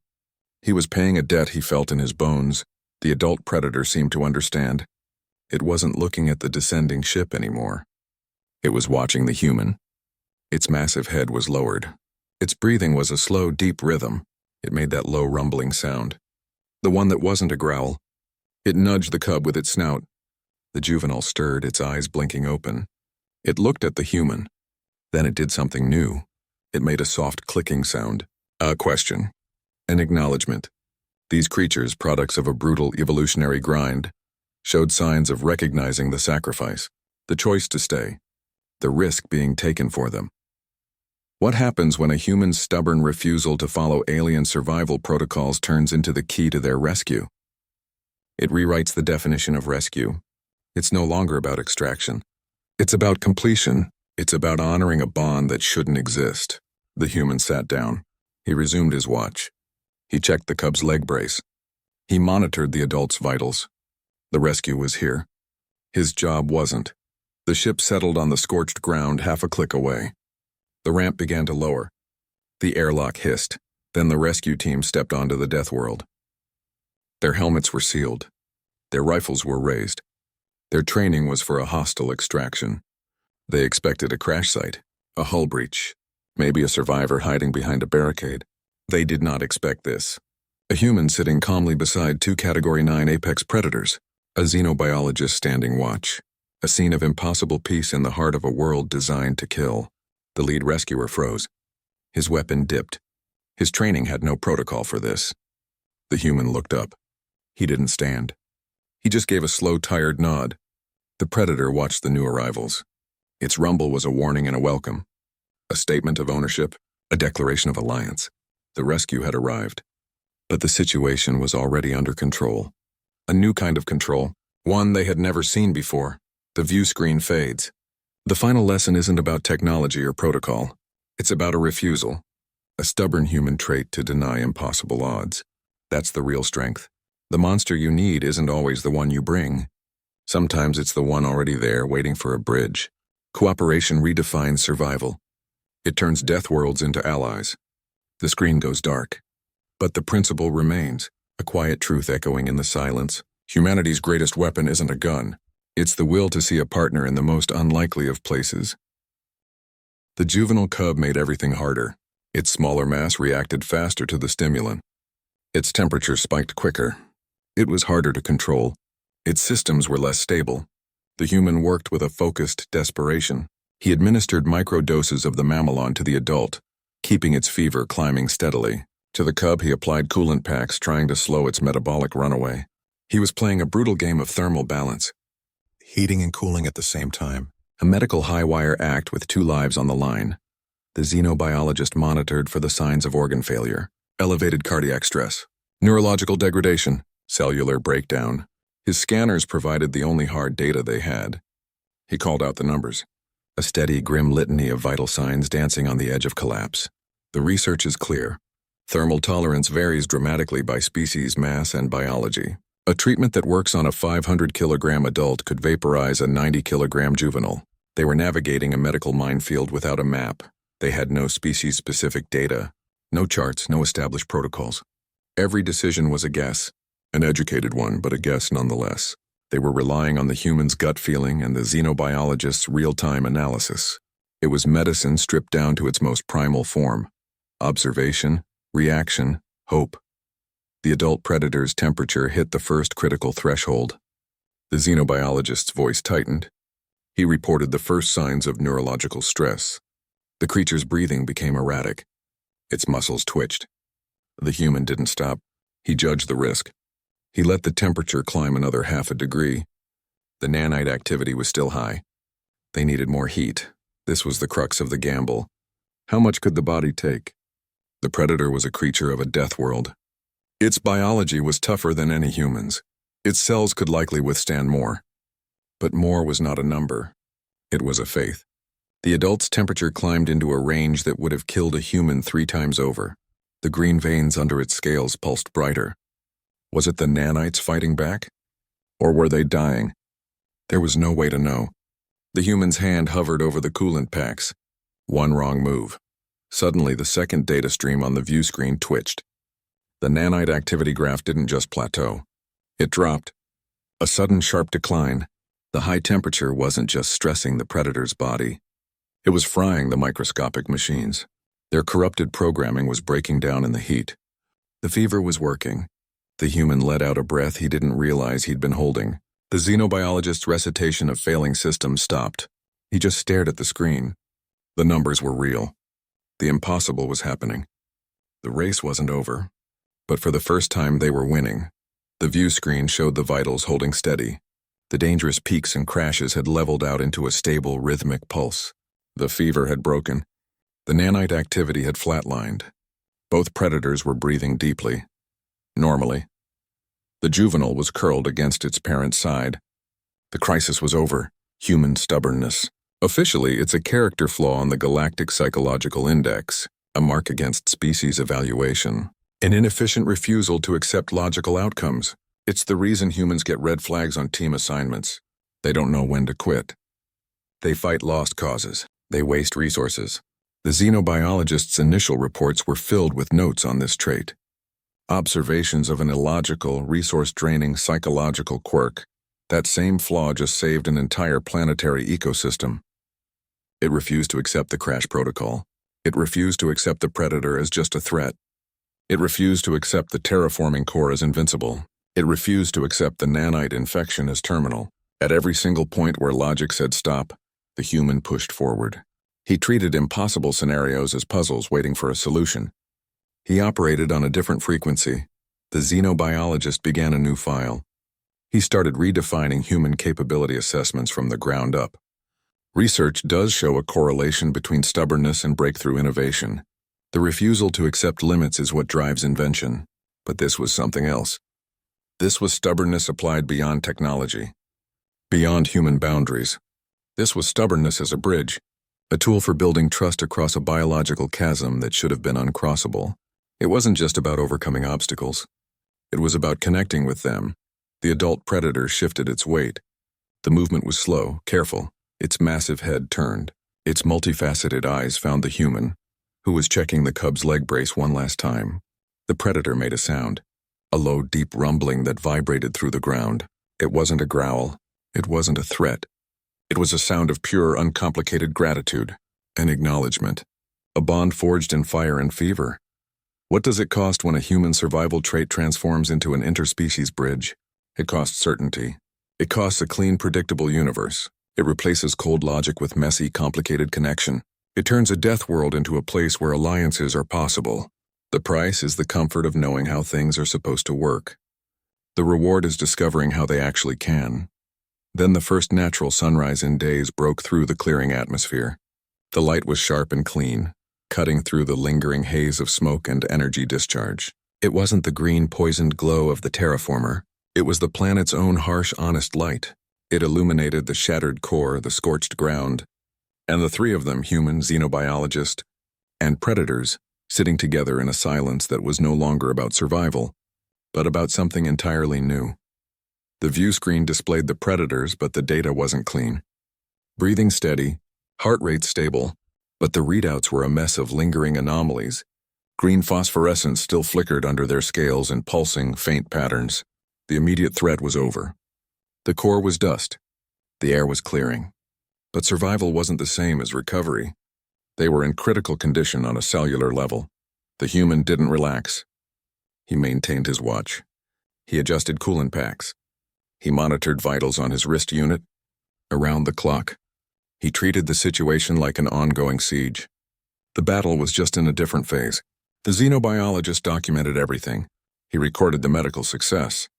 He was paying a debt he felt in his bones. The adult predator seemed to understand. It wasn't looking at the descending ship anymore. It was watching the human. Its massive head was lowered. Its breathing was a slow, deep rhythm. It made that low, rumbling sound. The one that wasn't a growl. It nudged the cub with its snout. The juvenile stirred, its eyes blinking open. It looked at the human. Then it did something new. It made a soft clicking sound. A question. An acknowledgement. These creatures, products of a brutal evolutionary grind, showed signs of recognizing the sacrifice, the choice to stay, the risk being taken for them. What happens when a human's stubborn refusal to follow alien survival protocols turns into the key to their rescue? It rewrites the definition of rescue. It's no longer about extraction. It's about completion. It's about honoring a bond that shouldn't exist. The human sat down. He resumed his watch. He checked the cub's leg brace. He monitored the adult's vitals. The rescue was here. His job wasn't. The ship settled on the scorched ground half a click away. The ramp began to lower. The airlock hissed. Then the rescue team stepped onto the death world. Their helmets were sealed. Their rifles were raised. Their training was for a hostile extraction. They expected a crash site, a hull breach, maybe a survivor hiding behind a barricade. They did not expect this. A human sitting calmly beside two Category 9 apex predators, a xenobiologist standing watch, a scene of impossible peace in the heart of a world designed to kill. The lead rescuer froze. His weapon dipped. His training had no protocol for this. The human looked up. He didn't stand. He just gave a slow, tired nod. The predator watched the new arrivals. Its rumble was a warning and a welcome. A statement of ownership, a declaration of alliance. The rescue had arrived. But the situation was already under control. A new kind of control, one they had never seen before. The view screen fades. The final lesson isn't about technology or protocol. It's about a refusal. A stubborn human trait to deny impossible odds. That's the real strength. The monster you need isn't always the one you bring. Sometimes it's the one already there, waiting for a bridge. Cooperation redefines survival. It turns death worlds into allies. The screen goes dark. But the principle remains, a quiet truth echoing in the silence. Humanity's greatest weapon isn't a gun. It's the will to see a partner in the most unlikely of places. The juvenile cub made everything harder. Its smaller mass reacted faster to the stimulant. Its temperature spiked quicker. It was harder to control. Its systems were less stable. The human worked with a focused desperation. He administered microdoses of the mamelon to the adult, keeping its fever climbing steadily. To the cub he applied coolant packs, trying to slow its metabolic runaway. He was playing a brutal game of thermal balance, heating and cooling at the same time. A medical high-wire act with two lives on the line. The xenobiologist monitored for the signs of organ failure, elevated cardiac stress, neurological degradation, cellular breakdown. His scanners provided the only hard data they had. He called out the numbers. A steady, grim litany of vital signs dancing on the edge of collapse. The research is clear. Thermal tolerance varies dramatically by species, mass, and biology. A treatment that works on a 500-kilogram adult could vaporize a 90-kilogram juvenile. They were navigating a medical minefield without a map. They had no species-specific data, no charts, no established protocols. Every decision was a guess, an educated one, but a guess nonetheless. They were relying on the human's gut feeling and the xenobiologist's real-time analysis. It was medicine stripped down to its most primal form. Observation, reaction, hope. The adult predator's temperature hit the first critical threshold. The xenobiologist's voice tightened. He reported the first signs of neurological stress. The creature's breathing became erratic. Its muscles twitched. The human didn't stop. He judged the risk. He let the temperature climb another half a degree. The nanite activity was still high. They needed more heat. This was the crux of the gamble. How much could the body take? The predator was a creature of a death world. Its biology was tougher than any human's. Its cells could likely withstand more. But more was not a number. It was a faith. The adult's temperature climbed into a range that would have killed a human 3 times over. The green veins under its scales pulsed brighter. Was it the nanites fighting back? Or were they dying? There was no way to know. The human's hand hovered over the coolant packs. One wrong move. Suddenly, the second data stream on the view screen twitched. The nanite activity graph didn't just plateau. It dropped. A sudden sharp decline. The high temperature wasn't just stressing the predator's body. It was frying the microscopic machines. Their corrupted programming was breaking down in the heat. The fever was working. The human let out a breath he didn't realize he'd been holding. The xenobiologist's recitation of failing systems stopped. He just stared at the screen. The numbers were real. The impossible was happening. The race wasn't over. But for the first time they were winning. The view screen showed the vitals holding steady. The dangerous peaks and crashes had leveled out into a stable, rhythmic pulse. The fever had broken. The nanite activity had flatlined. Both predators were breathing deeply. Normally. The juvenile was curled against its parent's side. The crisis was over. Human stubbornness. Officially, it's a character flaw on the Galactic Psychological Index, a mark against species evaluation. An inefficient refusal to accept logical outcomes. It's the reason humans get red flags on team assignments. They don't know when to quit. They fight lost causes. They waste resources. The xenobiologist's initial reports were filled with notes on this trait. Observations of an illogical, resource-draining psychological quirk. That same flaw just saved an entire planetary ecosystem. It refused to accept the crash protocol. It refused to accept the predator as just a threat. It refused to accept the terraforming core as invincible. It refused to accept the nanite infection as terminal. At every single point where logic said stop, the human pushed forward. He treated impossible scenarios as puzzles waiting for a solution. He operated on a different frequency. The xenobiologist began a new file. He started redefining human capability assessments from the ground up. Research does show a correlation between stubbornness and breakthrough innovation. The refusal to accept limits is what drives invention. But this was something else. This was stubbornness applied beyond technology, beyond human boundaries. This was stubbornness as a bridge, a tool for building trust across a biological chasm that should have been uncrossable. It wasn't just about overcoming obstacles. It was about connecting with them. The adult predator shifted its weight. The movement was slow, careful. Its massive head turned. Its multifaceted eyes found the human, who was checking the cub's leg brace one last time. The predator made a sound, a low, deep rumbling that vibrated through the ground. It wasn't a growl. It wasn't a threat. It was a sound of pure, uncomplicated gratitude, an acknowledgement, a bond forged in fire and fever. What does it cost when a human survival trait transforms into an interspecies bridge? It costs certainty. It costs a clean, predictable universe. It replaces cold logic with messy, complicated connection. It turns a death world into a place where alliances are possible. The price is the comfort of knowing how things are supposed to work. The reward is discovering how they actually can. Then the first natural sunrise in days broke through the clearing atmosphere. The light was sharp and clean, cutting through the lingering haze of smoke and energy discharge. It wasn't the green, poisoned glow of the terraformer. It was the planet's own harsh, honest light. It illuminated the shattered core, the scorched ground, and the three of them, human, xenobiologist, and predators, sitting together in a silence that was no longer about survival, but about something entirely new. The view screen displayed the predators, but the data wasn't clean. Breathing steady, heart rate stable, but the readouts were a mess of lingering anomalies. Green phosphorescence still flickered under their scales in pulsing, faint patterns. The immediate threat was over. The core was dust. The air was clearing. But survival wasn't the same as recovery. They were in critical condition on a cellular level. The human didn't relax. He maintained his watch. He adjusted coolant packs. He monitored vitals on his wrist unit. Around the clock. He treated the situation like an ongoing siege. The battle was just in a different phase. The xenobiologist documented everything. He recorded the medical success,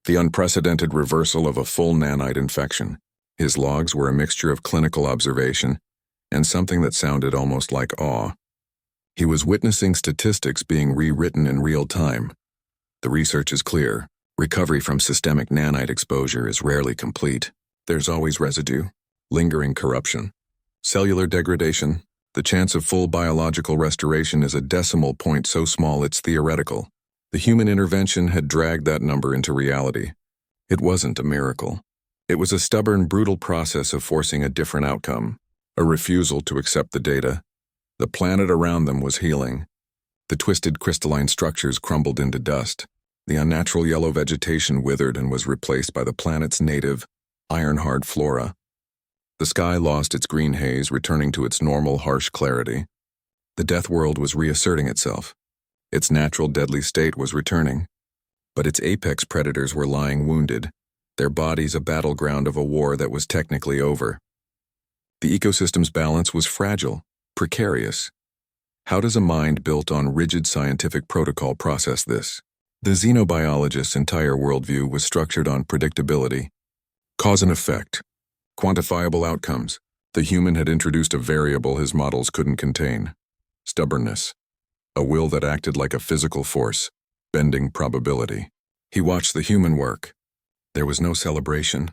the unprecedented reversal of a full nanite infection. His logs were a mixture of clinical observation and something that sounded almost like awe. He was witnessing statistics being rewritten in real time. The research is clear. Recovery from systemic nanite exposure is rarely complete. There's always residue, lingering corruption, cellular degradation. The chance of full biological restoration is a decimal point so small it's theoretical. The human intervention had dragged that number into reality. It wasn't a miracle. It was a stubborn, brutal process of forcing a different outcome, a refusal to accept the data. The planet around them was healing. The twisted crystalline structures crumbled into dust. The unnatural yellow vegetation withered and was replaced by the planet's native, iron-hard flora. The sky lost its green haze, returning to its normal, harsh clarity. The death world was reasserting itself. Its natural, deadly state was returning. But its apex predators were lying wounded, their bodies a battleground of a war that was technically over. The ecosystem's balance was fragile, precarious. How does a mind built on rigid scientific protocol process this? The xenobiologist's entire worldview was structured on predictability, cause and effect, quantifiable outcomes. The human had introduced a variable his models couldn't contain: stubbornness, a will that acted like a physical force, bending probability. He watched the human work. There was no celebration,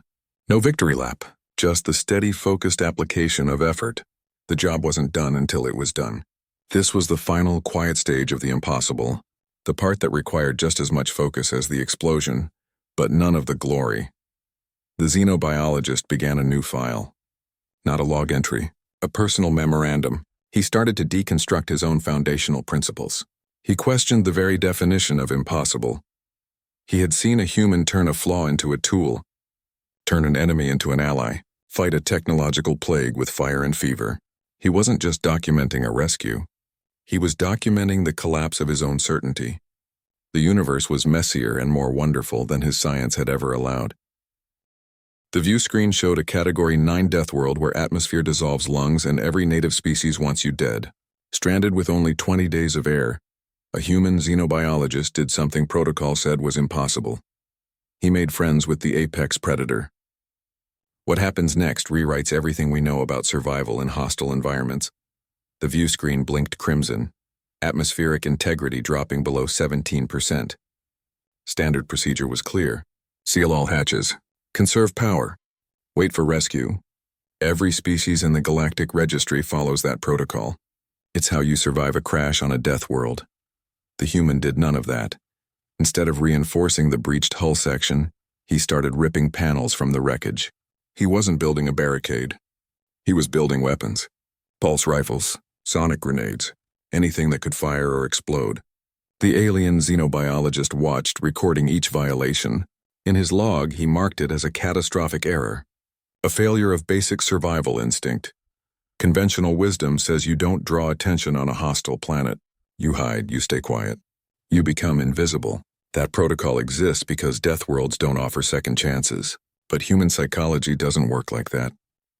no victory lap, just the steady, focused application of effort. The job wasn't done until it was done. This was the final, quiet stage of the impossible, the part that required just as much focus as the explosion, but none of the glory. The xenobiologist began a new file. Not a log entry, a personal memorandum, He started to deconstruct his own foundational principles. He questioned the very definition of impossible. He had seen a human turn a flaw into a tool, turn an enemy into an ally, fight a technological plague with fire and fever. He wasn't just documenting a rescue. He was documenting the collapse of his own certainty. The universe was messier and more wonderful than his science had ever allowed. The view screen showed a Category 9 death world where atmosphere dissolves lungs and every native species wants you dead. Stranded with only 20 days of air, a human xenobiologist did something protocol said was impossible. He made friends with the apex predator. What happens next rewrites everything we know about survival in hostile environments. The view screen blinked crimson, atmospheric integrity dropping below 17%. Standard procedure was clear. Seal all hatches. Conserve power. Wait for rescue. Every species in the Galactic Registry follows that protocol. It's how you survive a crash on a death world. The human did none of that. Instead of reinforcing the breached hull section, he started ripping panels from the wreckage. He wasn't building a barricade. He was building weapons. Pulse rifles, sonic grenades, anything that could fire or explode. The alien xenobiologist watched, recording each violation. In his log, he marked it as a catastrophic error, a failure of basic survival instinct. Conventional wisdom says you don't draw attention on a hostile planet. You hide, you stay quiet. You become invisible. That protocol exists because death worlds don't offer second chances. But human psychology doesn't work like that.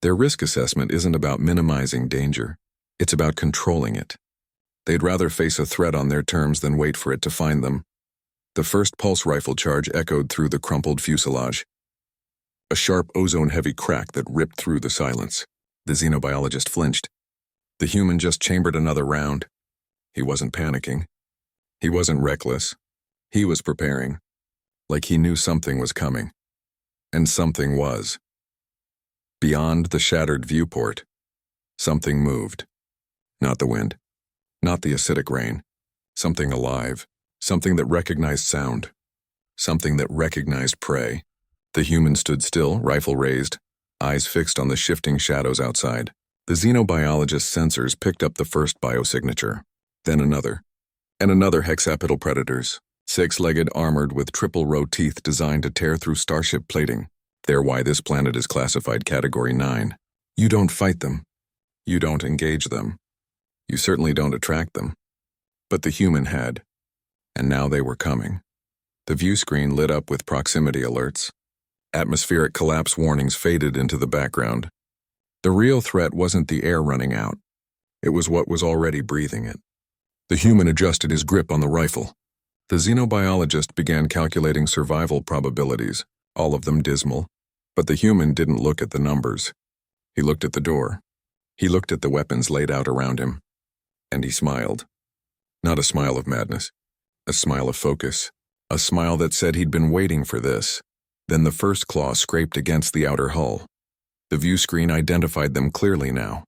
Their risk assessment isn't about minimizing danger. It's about controlling it. They'd rather face a threat on their terms than wait for it to find them. The first pulse rifle charge echoed through the crumpled fuselage. A sharp ozone-heavy crack that ripped through the silence. The xenobiologist flinched. The human just chambered another round. He wasn't panicking. He wasn't reckless. He was preparing. Like he knew something was coming. And something was. Beyond the shattered viewport, something moved. Not the wind. Not the acidic rain. Something alive. Something that recognized sound. Something that recognized prey. The human stood still, rifle raised, eyes fixed on the shifting shadows outside. The xenobiologist's sensors picked up the first biosignature, then another, and another hexapedal predators, six-legged armored with triple-row teeth designed to tear through starship plating. They're why this planet is classified Category 9. You don't fight them. You don't engage them. You certainly don't attract them. But the human had. And now they were coming. The view screen lit up with proximity alerts. Atmospheric collapse warnings faded into the background. The real threat wasn't the air running out. It was what was already breathing it. The human adjusted his grip on the rifle. The xenobiologist began calculating survival probabilities, all of them dismal. But the human didn't look at the numbers. He looked at the door. He looked at the weapons laid out around him. And he smiled. Not a smile of madness. A smile of focus. A smile that said he'd been waiting for this. Then the first claw scraped against the outer hull. The view screen identified them clearly now.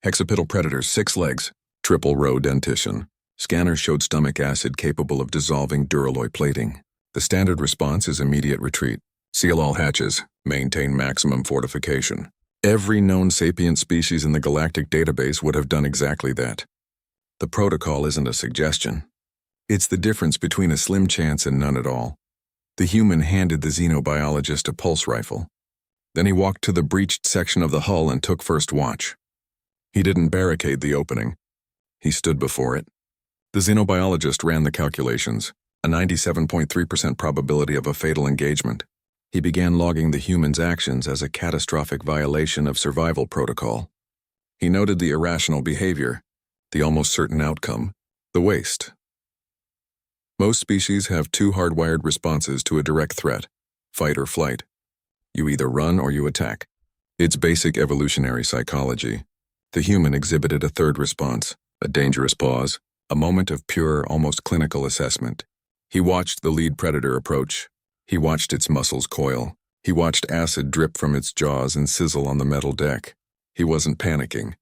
Hexapedal predators, 6 legs, triple row dentition. Scanners showed stomach acid capable of dissolving duralloy plating. The standard response is immediate retreat. Seal all hatches. Maintain maximum fortification. Every known sapient species in the galactic database would have done exactly that. The protocol isn't a suggestion. It's the difference between a slim chance and none at all. The human handed the xenobiologist a pulse rifle. Then he walked to the breached section of the hull and took first watch. He didn't barricade the opening. He stood before it. The xenobiologist ran the calculations, a 97.3% probability of a fatal engagement. He began logging the human's actions as a catastrophic violation of survival protocol. He noted the irrational behavior, the almost certain outcome, the waste. Most species have 2 hardwired responses to a direct threat, fight or flight. You either run or you attack. It's basic evolutionary psychology. The human exhibited a third response, a dangerous pause, a moment of pure, almost clinical assessment. He watched the lead predator approach. He watched its muscles coil. He watched acid drip from its jaws and sizzle on the metal deck. He wasn't panicking.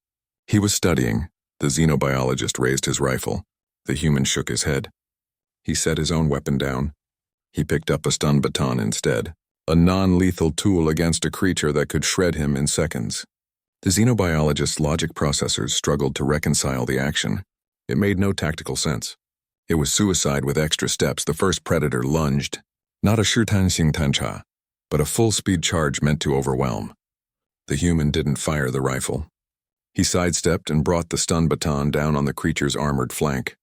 He was studying. The xenobiologist raised his rifle. The human shook his head. He set his own weapon down. He picked up a stun baton instead, a non-lethal tool against a creature that could shred him in seconds. The xenobiologist's logic processors struggled to reconcile the action. It made no tactical sense. It was suicide with extra steps. The first predator lunged, not a shurtan xing tancha, but a full-speed charge meant to overwhelm. The human didn't fire the rifle. He sidestepped and brought the stun baton down on the creature's armored flank.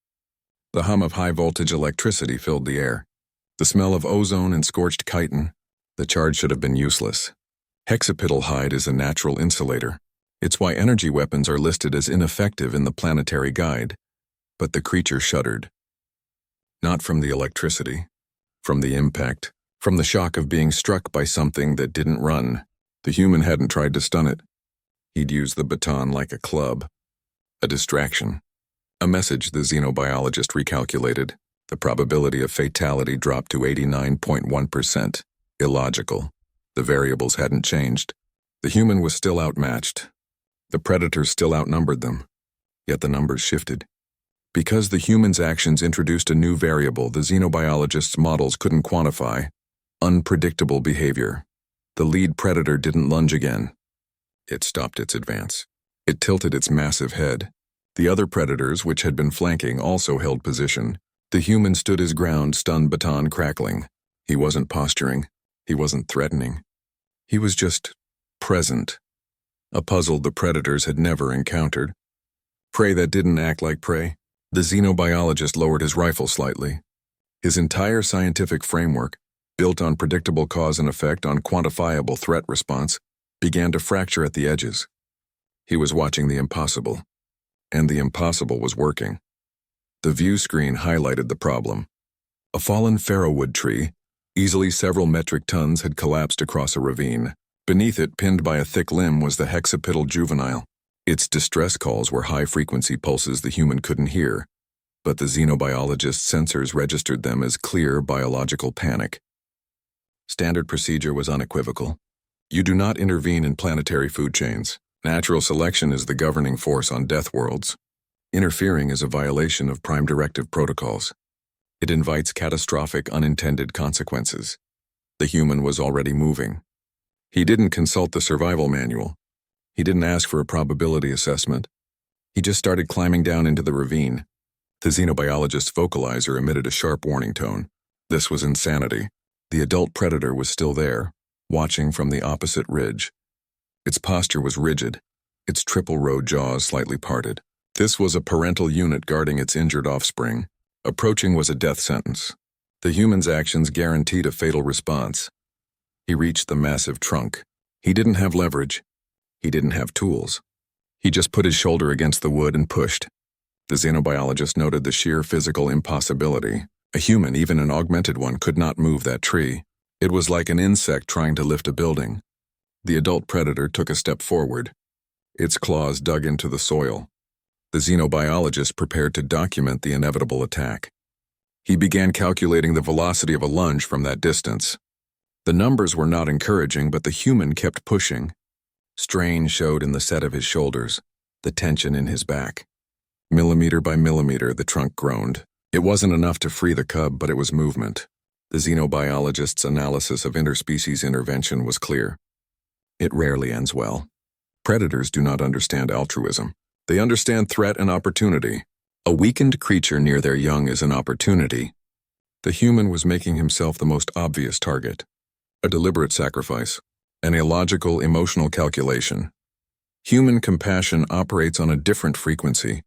The hum of high-voltage electricity filled the air. The smell of ozone and scorched chitin. The charge should have been useless. Hexapidal hide is a natural insulator. It's why energy weapons are listed as ineffective in the planetary guide. But the creature shuddered. Not from the electricity, from the impact, from the shock of being struck by something that didn't run. The human hadn't tried to stun it. He'd used the baton like a club. A distraction. A message, the xenobiologist recalculated. The probability of fatality dropped to 89.1%. Illogical. The variables hadn't changed. The human was still outmatched. The predators still outnumbered them. Yet the numbers shifted. Because the human's actions introduced a new variable the xenobiologist's models couldn't quantify. Unpredictable behavior. The lead predator didn't lunge again. It stopped its advance. It tilted its massive head. The other predators, which had been flanking, also held position. The human stood his ground, stun baton crackling. He wasn't posturing. He wasn't threatening. He was just present. A puzzle the predators had never encountered. Prey that didn't act like prey. The xenobiologist lowered his rifle slightly. His entire scientific framework, built on predictable cause and effect on quantifiable threat response, began to fracture at the edges. He was watching the impossible, and the impossible was working. The view screen highlighted the problem. A fallen farrowwood tree, easily several metric tons, had collapsed across a ravine. Beneath it, pinned by a thick limb, was the hexapidal juvenile. Its distress calls were high-frequency pulses the human couldn't hear, but the xenobiologist's sensors registered them as clear biological panic. Standard procedure was unequivocal. You do not intervene in planetary food chains. Natural selection is the governing force on death worlds. Interfering is a violation of Prime Directive protocols. It invites catastrophic unintended consequences. The human was already moving. He didn't consult the survival manual. He didn't ask for a probability assessment. He just started climbing down into the ravine. The xenobiologist's vocalizer emitted a sharp warning tone. This was insanity. The adult predator was still there, watching from the opposite ridge. Its posture was rigid, its triple-rowed jaws slightly parted. This was a parental unit guarding its injured offspring. Approaching was a death sentence. The human's actions guaranteed a fatal response. He reached the massive trunk. He didn't have leverage. He didn't have tools. He just put his shoulder against the wood and pushed. The xenobiologist noted the sheer physical impossibility. A human, even an augmented one, could not move that tree. It was like an insect trying to lift a building. The adult predator took a step forward. Its claws dug into the soil. The xenobiologist prepared to document the inevitable attack. He began calculating the velocity of a lunge from that distance. The numbers were not encouraging, but the human kept pushing. Strain showed in the set of his shoulders, the tension in his back. Millimeter by millimeter, the trunk groaned. It wasn't enough to free the cub, but it was movement. The xenobiologist's analysis of interspecies intervention was clear. It rarely ends well. Predators do not understand altruism. They understand threat and opportunity. A weakened creature near their young is an opportunity. The human was making himself the most obvious target. A deliberate sacrifice. An illogical emotional calculation. Human compassion operates on a different frequency.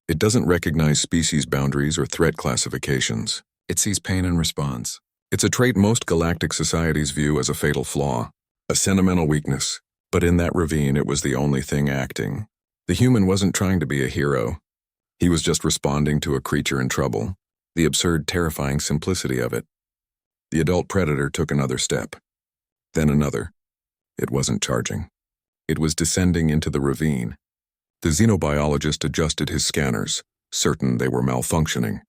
It doesn't recognize species boundaries or threat classifications. It sees pain and responds. It's a trait most galactic societies view as a fatal flaw, a sentimental weakness. But in that ravine, it was the only thing acting. The human wasn't trying to be a hero. He was just responding to a creature in trouble. The absurd, terrifying simplicity of it. The adult predator took another step. Then another. It wasn't charging. It was descending into the ravine. The xenobiologist adjusted his scanners, certain they were malfunctioning.